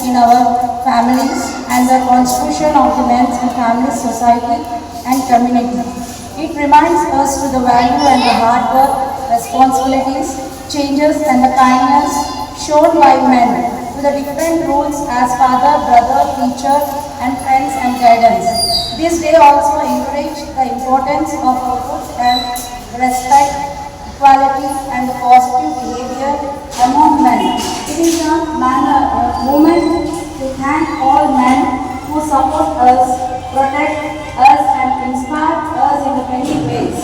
in our families and the constitution documents in family, society and community. It reminds us to the value and the hard work, responsibilities, changes and the kindness shown by men to the different roles as father, brother, teacher and friends and guidance. This day also encourage the importance of good health, respect, equality and positive behavior among men. It is a moment to thank all men who support us, protect us and inspire us in many ways.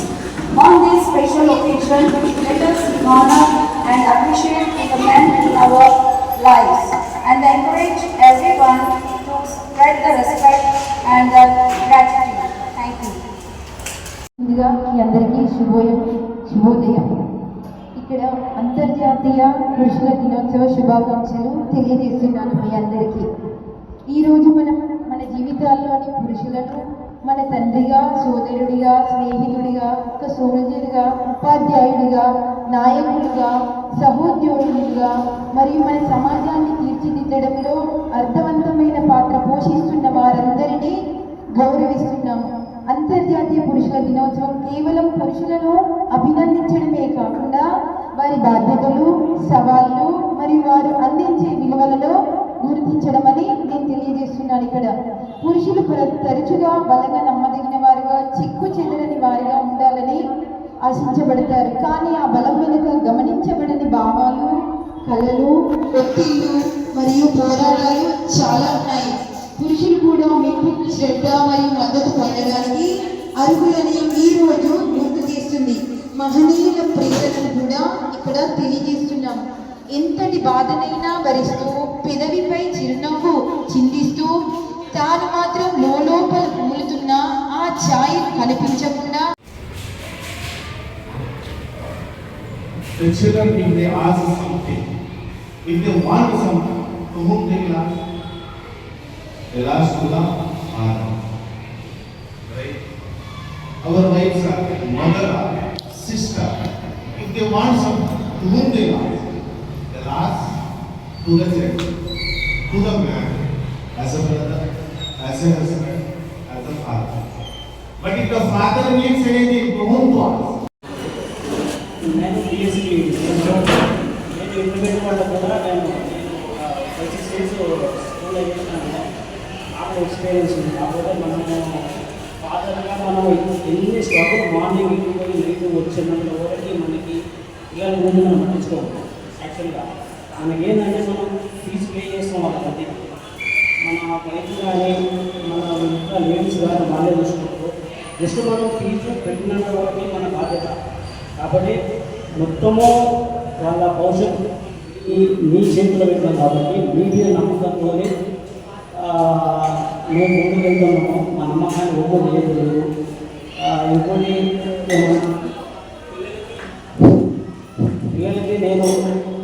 On this special occasion, let us honor and appreciate the men in our lives and encourage everyone to spread the respect and the gratitude. Thank you. ముందుగా మీ అందరికీ శుభోదయం. ఇక్కడ అంతర్జాతీయ పురుషుల దినోత్సవ శుభాకాంక్షలు తెలియజేస్తున్నాను మీ అందరికీ. ఈరోజు మనం మన జీవితాల్లోని పురుషులను మన తండ్రిగా, సోదరుడిగా, స్నేహితుడిగా, ఒక సోల్జర్గా, ఉపాధ్యాయుడిగా, నాయకుడిగా, సహోద్యోగులుగా మరియు మన సమాజాన్ని తీర్చిదిద్దడంలో అర్థవంతమైన పాత్ర పోషిస్తున్న వారందరినీ గౌరవిస్తున్నాము. అంతర్జాతీయ పురుషుల దినోత్సవం కేవలం పురుషులను అభినందించడమే కాకుండా వారి బాధ్యతలు, సవాళ్ళు మరియు వారు అందించే విలువలలో గుర్తించడం అని నేను తెలియజేస్తున్నాను. ఇక్కడ పురుషులు తరచుగా బలంగా, నమ్మదగిన వారుగా, చిక్కు చెదరని వారిగా ఉండాలని ఆశించబడతారు. కానీ ఆ బలం వెనుక గమనించబడని భావాలు, కళలు, ఒత్తిళ్లు మరియు పోరాటాలు చాలా ఉన్నాయి. పురుషులు కూడా మీకు శ్రద్ధ మరియు మద్దతు పొందడానికి అర్హులని ఈ రోజు గుర్తు చేస్తుంది. మహనీయుల ప్రేరణను కూడా ఇక్కడ తెలియజేస్తున్నాం. ఎంతటి బాధనైనా భరిస్తూ, పెదవిపై చిరునవ్వు చిందిస్తూ, తాను మాత్రం లోపల కుములుతున్న ఆ ఛాయ కనిపించకుండా The children, if they ask something, if they want something, to whom they will ask? They will ask to the father. Right? Our wives are mother, sister. If they want something, to whom they will ask? They will ask to the child, to the man, as a brother, as a husband, as a father. But if the father needs anything, to whom to ask? నేను BSc నేను intermediate వాళ్ళ కూడా నేను 6 years school అయ్యాను. నాకు experience ఉంది. కాకపోతే మనము ఫాదర్గా మనం ఎన్ని స్ట్రగుల్ మార్నింగ్ ఇంటికి నైట్ వచ్చినంత వరకు మనకి పిల్లల ముందు మనం పట్టించుకోవాలి. యాక్చువల్గా మనకేంటంటే మనం ఫీజు పే చేస్తాం వాళ్ళకి, మన వైఫ్ కానీ మన ఇంకా లేడీస్ కానీ వాళ్ళే చూసుకుంటారు. జస్ట్ మనం ఫీజు పెట్టినంత వరకు మన బాధ్యత. కాబట్టి మొత్తము వాళ్ళ భవిష్యత్తు మీ చేతిలో పెట్టాం. కాబట్టి మీ మీద నమ్మకంతో మేము ముందుకు వెళ్తున్నాము. మా నమ్మకాన్ని ఒక్కటి లేదు. ఇంకోటి పిల్లలకి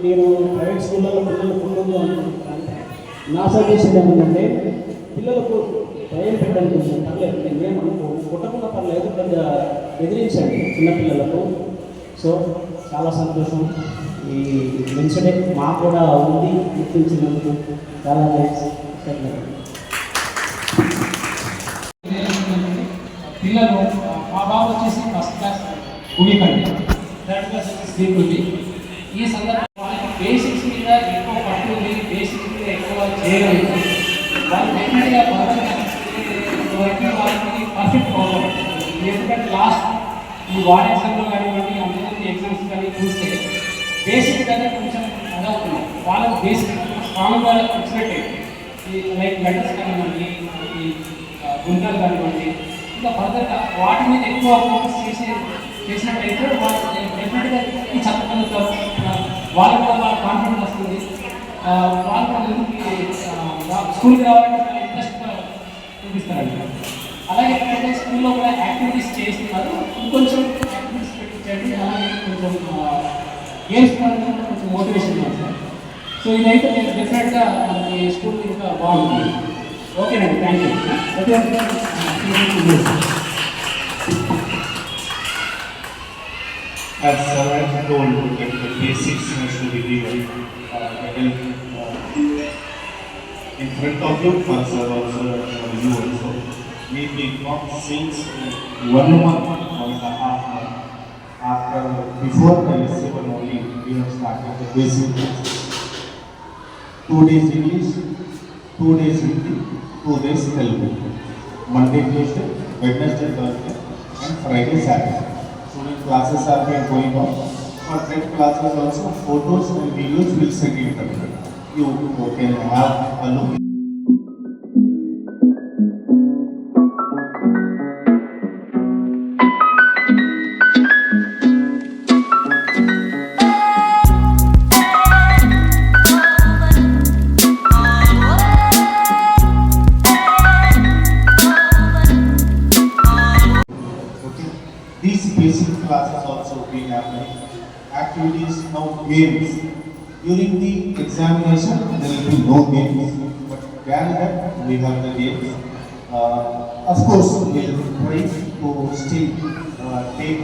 నేను ప్రైవేట్ స్కూళ్ళలో పిల్లలు పుట్టదు అనుకుంటున్నాను. నా సజెషన్ ఏమిటంటే పిల్లలకు భయం పెట్టడానికి పర్లేదు, నేను అనుకో పుట్టకుండా పర్లేదు, పెద్ద ఎదిరించండి చిన్నపిల్లలకు. సో చాలా సంతోషం. ఈ ఇన్సిడెంట్ మాకు కూడా ఉంది, గుర్తించినందుకు చాలా థ్యాంక్స్. పిల్లలు మా బాబు వచ్చేసి ఫస్ట్ క్లాస్ భూమికండి, థర్డ్ క్లాస్ వచ్చేసి శ్రీకృతి. ఈ సందర్భంగా బేసిక్స్ మీద ఎక్కువ పట్టు ఉంది, బేసిక్స్ మీద ఎక్కువ చేయగలుగుతారు. వాళ్ళు డెఫినెట్గా వరకు వాళ్ళకి పర్ఫెక్ట్ అవుతారు. ఎందుకంటే లాస్ట్ ఈ వార్డ్ ఎగ్జామ్లో కానివ్వండి, అందరికీ ఎగ్జామ్స్ కానీ చూస్తే బేసిక్ దగ్గర కొంచెం అదవుతున్నాయి. వాళ్ళకి బేసిక్ స్ట్రాంగ్ వాళ్ళకి వచ్చినట్టే లైక్ లెటర్స్ కానివ్వండి, ఈ గుంటలు కానివ్వండి, ఇంకా ఫర్దర్గా వాటి మీద ఎక్కువ ఫోకస్ చేసినట్టయితే వాళ్ళు డెఫినెట్గా ఈ చదవగలుగుతారు. వాళ్ళకి కూడా వాళ్ళ కాన్ఫిడెన్స్ వస్తుంది. వాళ్ళు స్కూల్కి రావాలంటే చాలా ఇంట్రెస్ట్ చూపిస్తారండి. అలాగే ఎక్కడైతే స్కూల్లో కూడా యాక్టివిటీస్ చేస్తున్నారు, ఇంకొంచెం యాక్టివిటీస్ పెట్టించండి. అలాగే కొంచెం గేమ్స్ పరంగా కొంచెం మోటివేషన్ చేస్తారు. సో ఇదైతే నేను డెఫినెట్గా మనకి స్కూల్ ఇంకా బాగుంటుంది. ఓకేనండి, thank you. As Saraj told, that the basics should be given. in front of you, for sir also, for you also. Maybe not since 1 month, 1.5 month. After, before the lesson only, we have started the basic classes. 2 days English, 2 days Hindi, 2 days Telugu. Monday, Tuesday, Wednesday, Thursday, and Friday, Saturday. Student classes are being going on. For that classes also, photos and videos will send in. You can have a look. These basic classes also being happening. Activities, now games. During the examination, there will be no games. But than that, we have the games. Of course, we will try to still take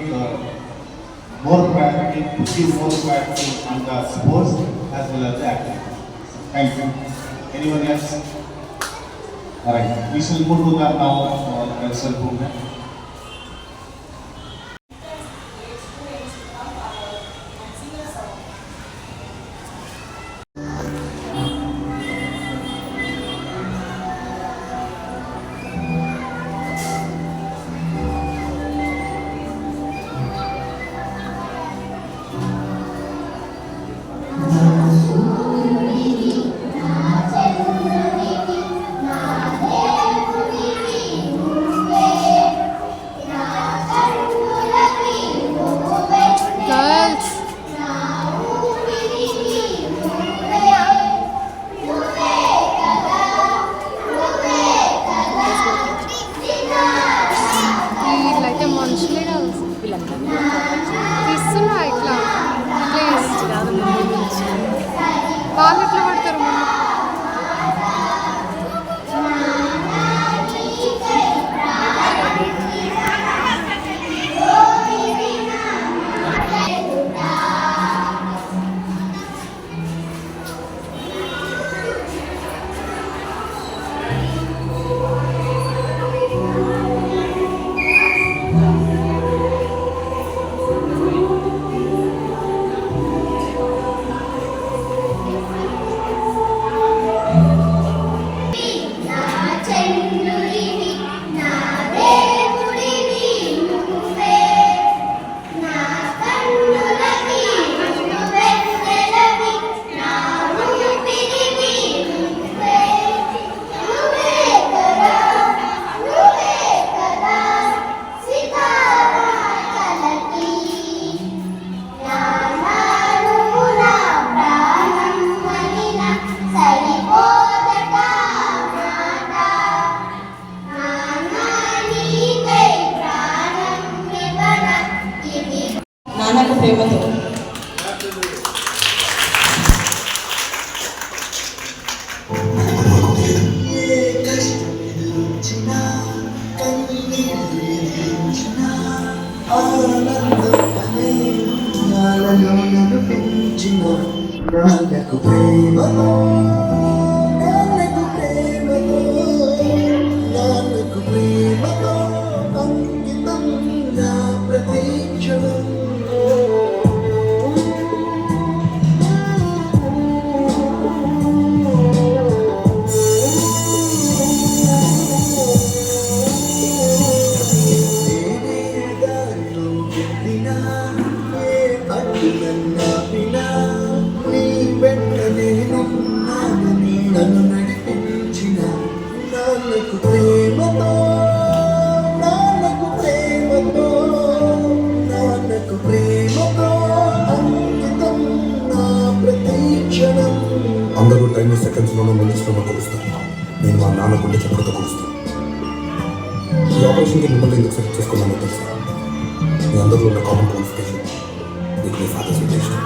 more priority, to give more priority on the sports as well as the activities. Thank you. Anyone else? Alright, we shall move to the now cultural program. వీళ్ళైతే మనుషులే కాదు తీస్తున్నా ఇట్లా వాళ్ళు ఎట్లా పడతారు ముందు నాన్నకు ప్రేమతో నాన్నకు ప్రేమతో నాన్నకు ప్రేమతో నాన్నకు ప్రేమతో అంకితం నా ప్రతీక్షణం నన్ను నడిపించిన నాన్నకు ప్రేమతో నాన్నకు ప్రేమతో నాన్నకు ప్రేమతో అంకితం నా ప్రతీక్షణం. అందరూ టైం సెకండ్స్లోనే నిలిచిపోయి కొలుస్తారు. నేను మా నాన్న గుండె చెప్పడంతో కొలుస్తాను. ఈ ఆపరేషన్కి మిమ్మల్ని ఎందుకు సెలెక్ట్ చేసుకున్నానో తెలుసా? మీ అందరిలో ఉన్న కామన్ క్వాలిఫికేషన్ మీకు మీ ఫాదర్స్ ఇష్టం.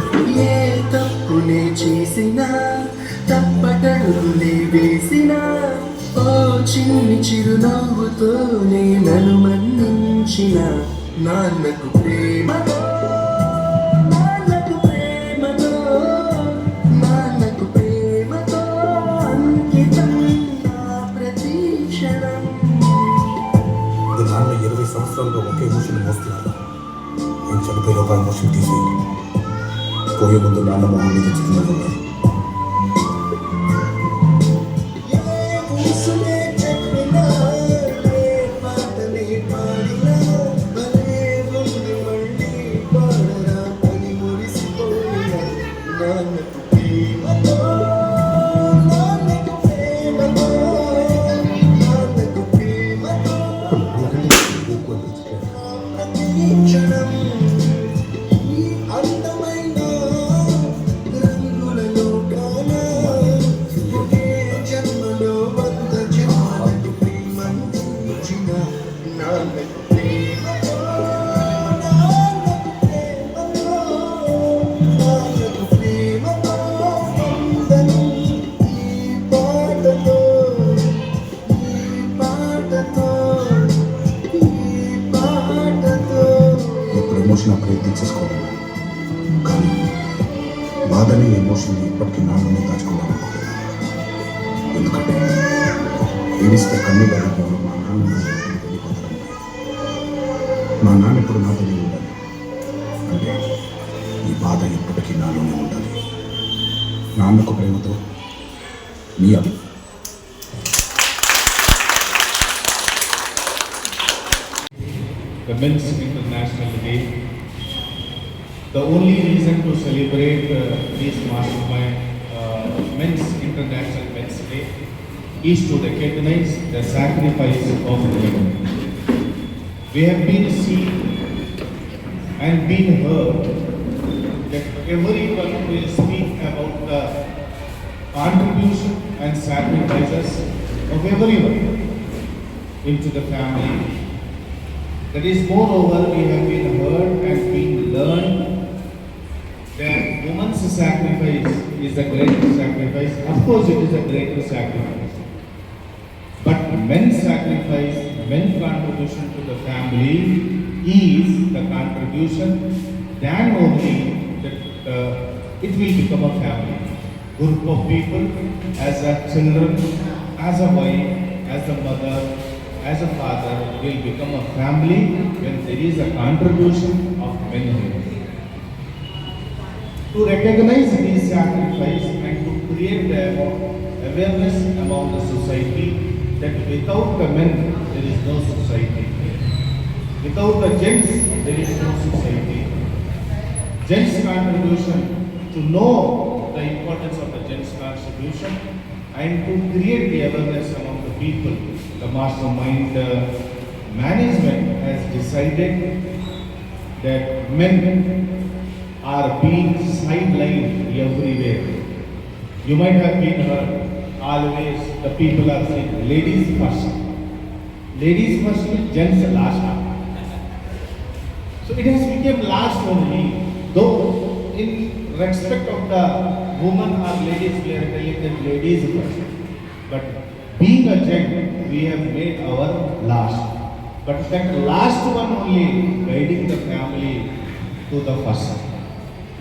ఏ తప్పునే చేసినా తప్పటడుగులే వేసినా ఓ చిన్ని చిరునవ్వుతోనే నన్ను మన్నించిన నాన్నకు ప్రేమతో నాన్నకు ప్రేమతో నాన్నకు ప్రేమతో అంకితం చూస్తున్నాను. నేను చనిపోయేలోపు ఆ ఎమోషన్ తీసేయండి. పోయే ముందు నాన్న మొహం మీద చిరునవ్వు ఉండాలి. యేసునే చెప్పినా ఏ పాటనే పాడినా భలే ఉంది మళ్ళీ పాడరా అని మురిసిపోయినా నాన్నకు ప్రేమతో నాన్నకు ప్రేమతో నాన్నకు ప్రేమతో ఎక్కువ అనిపించట్లేదు. ప్రతి క్షణం ఈ అందమైన రంగులలో కాన ఒకే జన్మలో వంద జన్మలకు ప్రేమందించిన నాన్నకు ప్రేమతో నాన్నకు ప్రేమతో నాన్నకు ప్రేమతో వందనం ఈ పాటతో ఈ పాటతో ఈ పాటతో. ఇప్పుడు ఎమోషన్ అప్పుడే తీసేసుకోవాలి. కానీ బాధని ఎమోషన్ని ఇప్పటికీ నాన్నని దాచుకోవాలనుకోలేదు. ఎందుకంటే ఏడిస్తే కన్నీళ్ళు అడిగిపోవడం మా నాన్న వెళ్ళిపోతాడు. మా నాన్న ఇప్పుడు నాతోనే ఉండాలి. అంటే ఈ బాధ ఎప్పటికీ నాలోనే ఉండాలి. నాన్నకు ప్రేమతో మీ అభి. The Men's International Day. The only reason to celebrate this mastermind Men's International Men's Day is to recognize the sacrifice of women. We have been seen and been heard that everyone will speak about the contribution and sacrifices of everyone into the family. That is, moreover, we have been heard and been learned that woman's sacrifice is a greater sacrifice. Of course, it is a greater sacrifice. But men's sacrifice, men's contribution to the family is the contribution, then only that it will become a family. Group of people, as a children, as a wife, as a mother, as a father, will become a family when there is a contribution of men. To recognize this sacrifice and to create the awareness among the society that without the men there is no society. Without the gents there is no society. Gents' contribution, to know the importance of the gents' contribution and to create the awareness among the people. The mastermind management has decided that men are being sidelined everywhere. You might have been heard, always the people are saying, ladies first. Ladies first, gents last. So it has become last only, though in respect of the woman or ladies, we are telling them ladies first. But being a gent, we have made our last. But that last one only guiding the family to the first.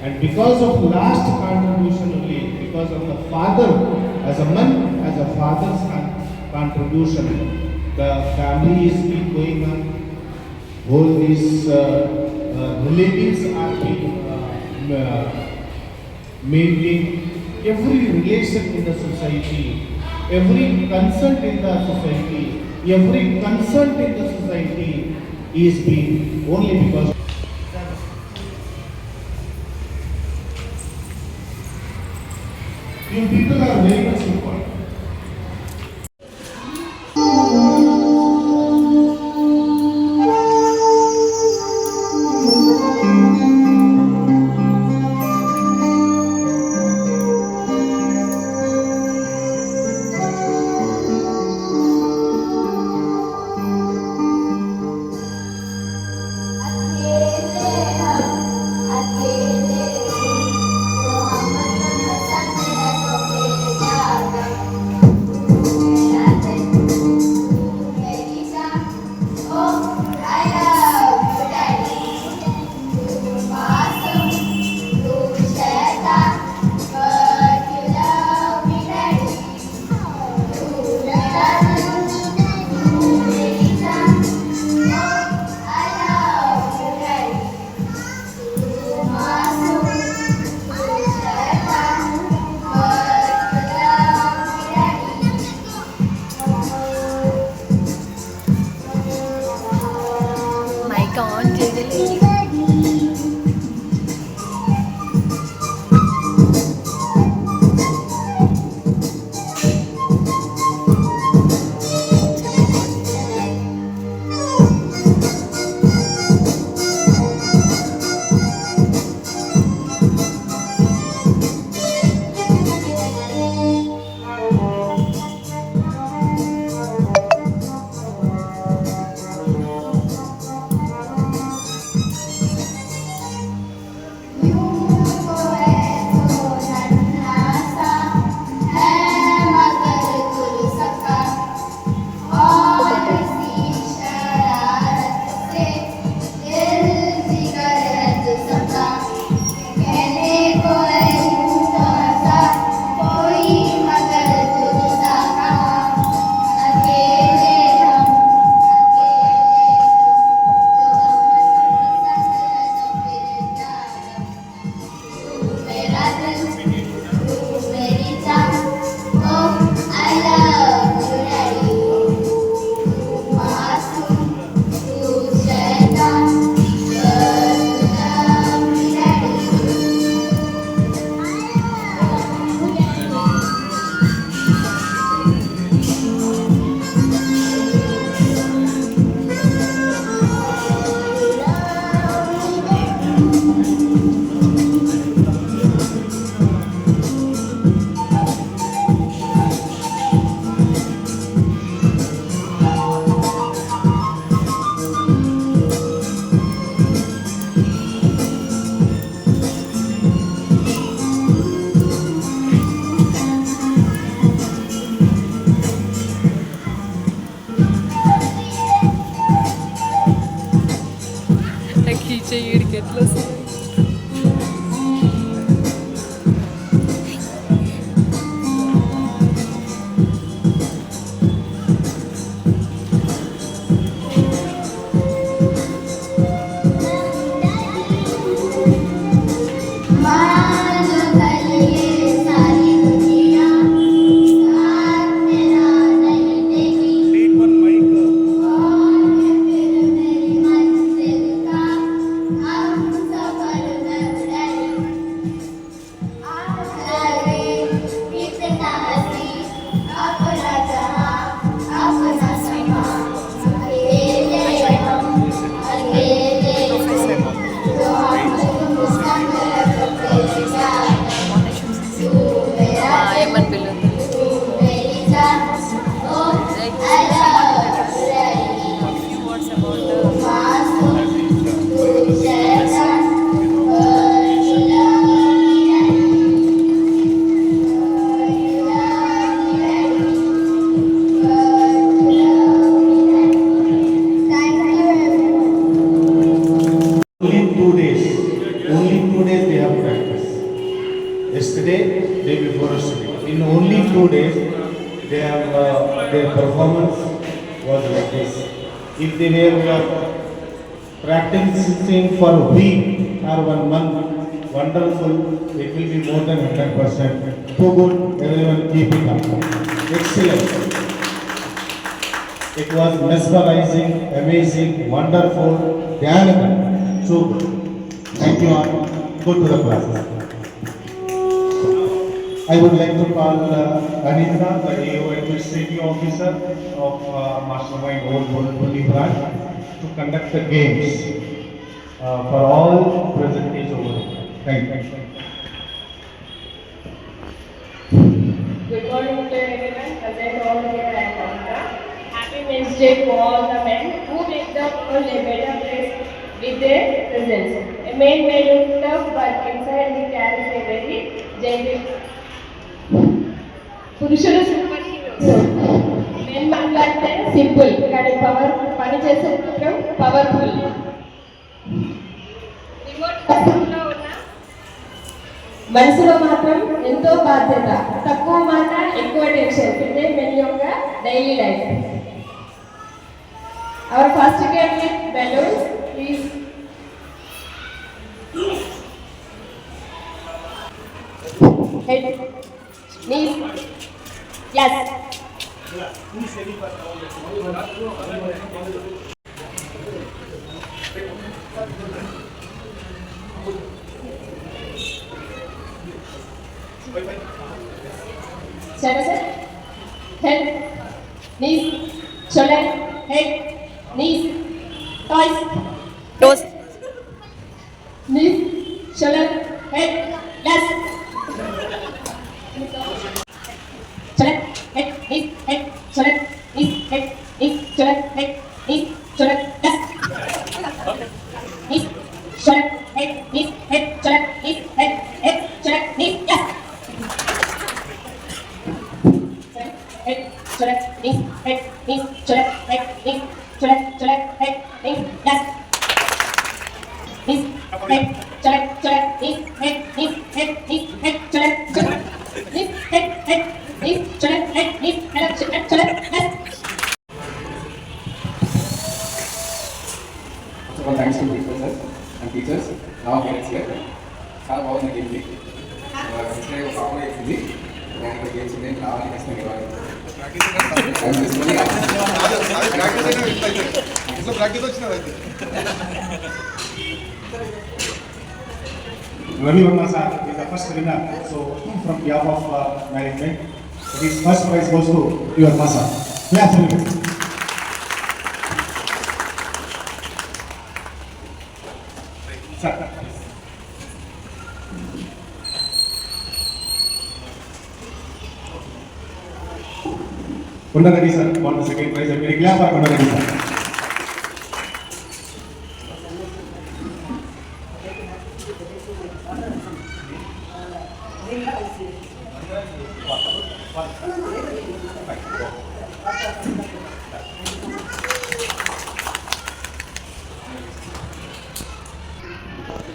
And because of last contribution only, because of the father, as a man, as a father's contribution, the family is still going on. All these relatives are being maintained. Every relation in the society, every concern in the society, every concern in the society is being only because you people are very much important. Akhirnya, కీచే ఈడికి ఎట్లా వస్తుంది ఏమని పిల్లలు Only 2 days they have practice. Yesterday, day before yesterday. In only 2 days, they have their performance was like this. If they were practicing for a week or 1 month, wonderful. It will be more than 100%. Too good. Everyone keep it up. Excellent. It was mesmerizing, amazing, wonderful, dynamic. So good. Thank you all. Go to the class. I would like to call Anita, the AO Administrative Officer of Mastermind Old Bulli branch, to conduct the games for all presentations over here. Thank you. Good morning to everyone present all here at Amrita. Happy Men's Day to all the men who make the world a better place with their presence. A man may look tough, but inside he carries a very gentle. పురుషులు super heroes. Men మాట్లాడితే simple కానీ పని చేసే మాత్రం powerful. Remote కంట్రోల్లో ఉన్న మనసులో మాత్రం ఎంతో బాధ్యత, తక్కువ మాట ఎక్కువ టెన్షన్. ఇదే మెన్ యొక్క daily life. Our first game with balloons please. Head, knees, yes. Shoulder set, head, knees, shoulder, head, knees, toes, knees, shoulder, head, yes. Shoulder, head, knees, head, shoulder, knees, head, knees, shoulder, head, knees, shoulder, yes. Knees, shoulder, head, knees, head, shoulder, knees, head, shoulder, knees, yes. Head, shoulder, knees, head, knees, shoulder, head, knees, shoulder, head, knees, yes. Knees, head, shoulder, knees, head, knees, head, knees, head, shoulder, knees, head, knees, shoulder, head, knees, head, shoulder, yes. First of all, thanks to professors and teachers. Now parents here. చాలా బాగుంది game ఇది. ఇప్పుడే ఒక song వేసింది. నేను ఇక్కడ games ఉంది. రావాలి నెక్స్ట్ మీరు రావాలి. ప్రాక్టీస్ వచ్చినది అయితే. Ravi Verma sir is the first winner. So from behalf of management, his first prize goes to your Masa. Yeah, sir. Kundagadi sir won the second prize. Very glad for Kundagadi sir.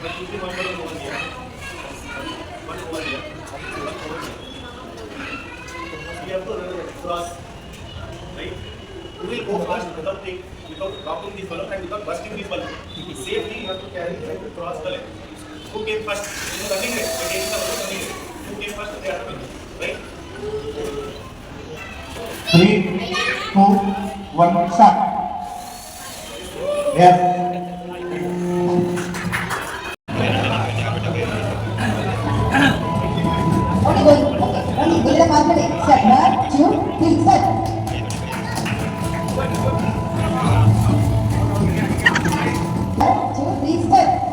We have to cross, right? We will go fast without dropping this balloon and without busting this balloon. Safely, you have to carry right to cross the line. Who came first? You know, running race. But taking the balloon, running race. Who came first? They are running, right? 3, 2, 1, start. Yes. Only going. Okay. Only give the confidence. Set. 1, 2, 3, set. One, two, three, set.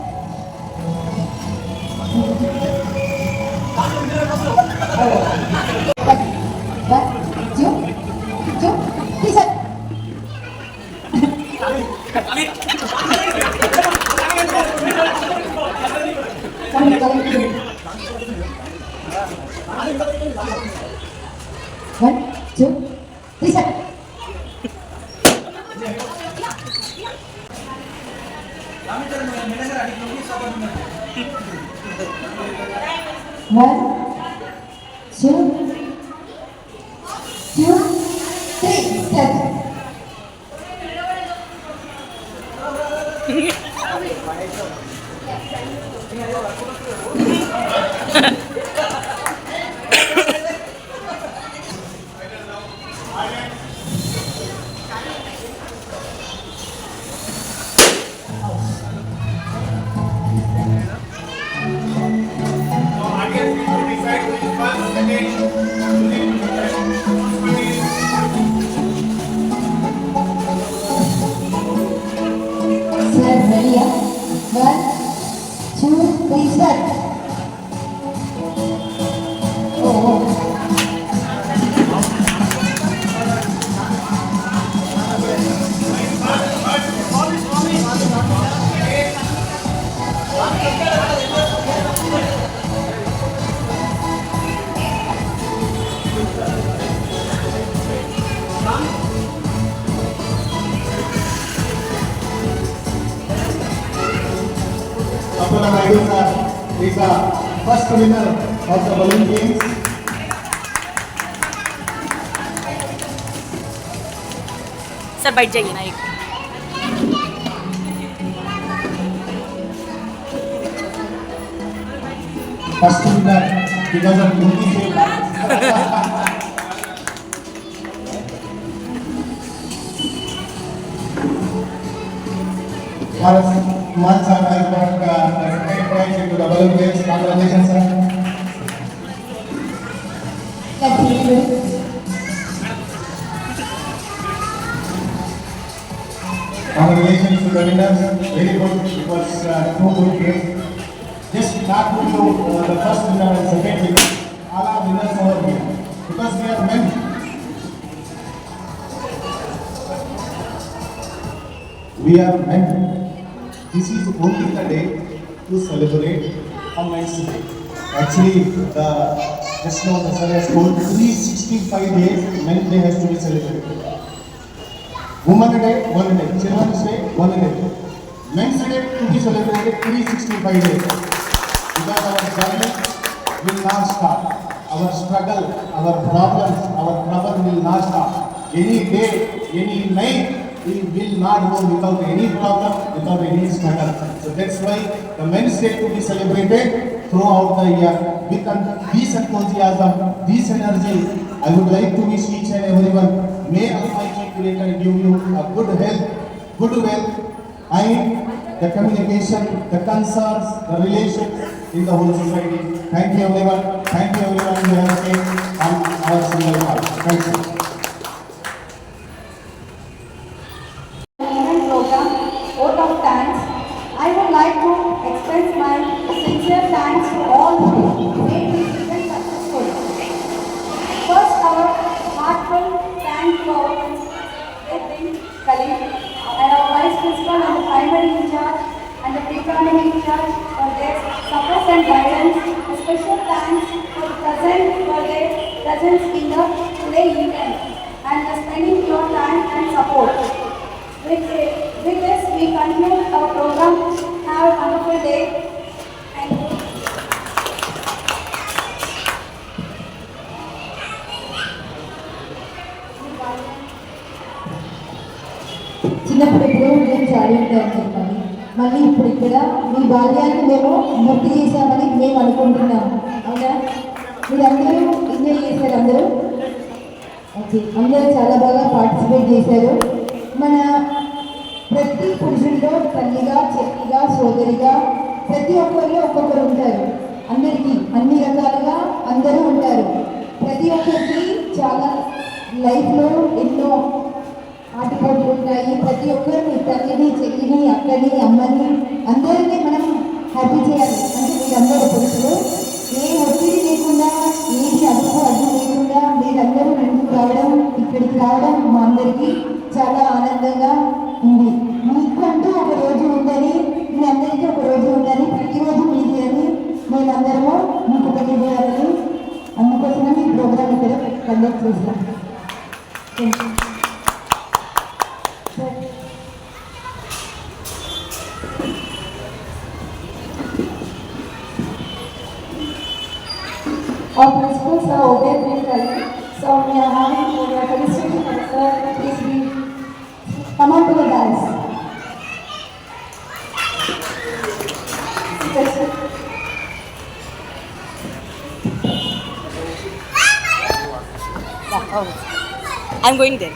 One, two, three, set. Set, ready, yeah? 1, 2, 3, set. Oh. Apurva Naidu sir is the first winner of the balloon games. Sir बैठ जाइए ना एक First winner because of Hindi save. Man sir has got the second prize into the balloon games. Congratulations, sir. Congratulations to the winners. Very good. It was two good games. Just not to show the first winner and second winner. All are winners over here because we are men. We are men. This is only the day to celebrate a Men's Day. Actually, just now the sir has told 365 days Men's Day has to be celebrated. Women's Day, one day. Children's Day, one day. Men's Day to be celebrated 365 days. Because our journey will not stop. Our struggle, our problems, our trouble will not stop. Any day, any night, we will not go without any problem, without any struggle. So that's why the Men's Day to be celebrated throughout the year with this enthusiasm, this energy. I would like to wish each and everyone, may Almighty Creator give you a good health, good wealth, and the communication, the concerns, the relations in the whole society. Thank you everyone. Thank you everyone who has came on our single part. Thank you. Event program, vote of thanks. I would like to express my sincere thanks to all who made this event successful. First, our heartfelt thanks to our colleague and our vice principal and the primary in charge and the pre-primary in charge for their support and guidance. A special thanks for their presence in the today event and spending your time and support. With this, we conclude our program. Have a wonderful day. పడింది అని చెప్పాలి. మళ్ళీ ఇప్పుడు ఇక్కడ మీ బాల్యాన్ని మేము గుర్తు చేశామని మేము అనుకుంటున్నాము. అవునా? మీరందరూ ఎంజాయ్ చేశారు అందరూ? ఓకే, అందరూ చాలా బాగా పార్టిసిపేట్ చేశారు. మన ప్రతి పురుషుల్లో తల్లిగా, చెల్లిగా, సోదరిగా ప్రతి ఒక్కరిలో ఒక్కొక్కరు ఉంటారు. అందరికీ అన్ని రకాలుగా అందరూ ఉంటారు. ప్రతి ఒక్కరికి చాలా లైఫ్లో ఎన్నో ఆటపోట్లు ఉంటాయి. ప్రతి ఒక్కరిని తల్లిని, చెల్లిని, అక్కని, అమ్మని అందరినీ మనం హ్యాపీ చేయాలి. అంటే మీరందరూ పురుషులు ఏ ఒత్తిడి లేకుండా, ఏది అదుపు లేకుండా మీరందరూ ముందుకు రావడం, ఇక్కడికి రావడం మా అందరికీ చాలా ఆనందంగా ఉంది. మీకంటూ ఒక రోజు ఉందని, మీ అందరికీ ఒక రోజు ఉందని, ప్రతిరోజు మీది అని మేమందరము మీకు తెలియజేయాలని అందుకోసమే ఈ ప్రోగ్రామ్ ఇక్కడ కండక్ట్ చేస్తాం. Our principals are Obey Kali. So we are having a felicitation for the sir. Please be come on to the dance. Yes, sir. Yeah, I'm going there.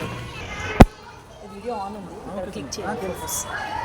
The video on ఉంది. Click చేయండి.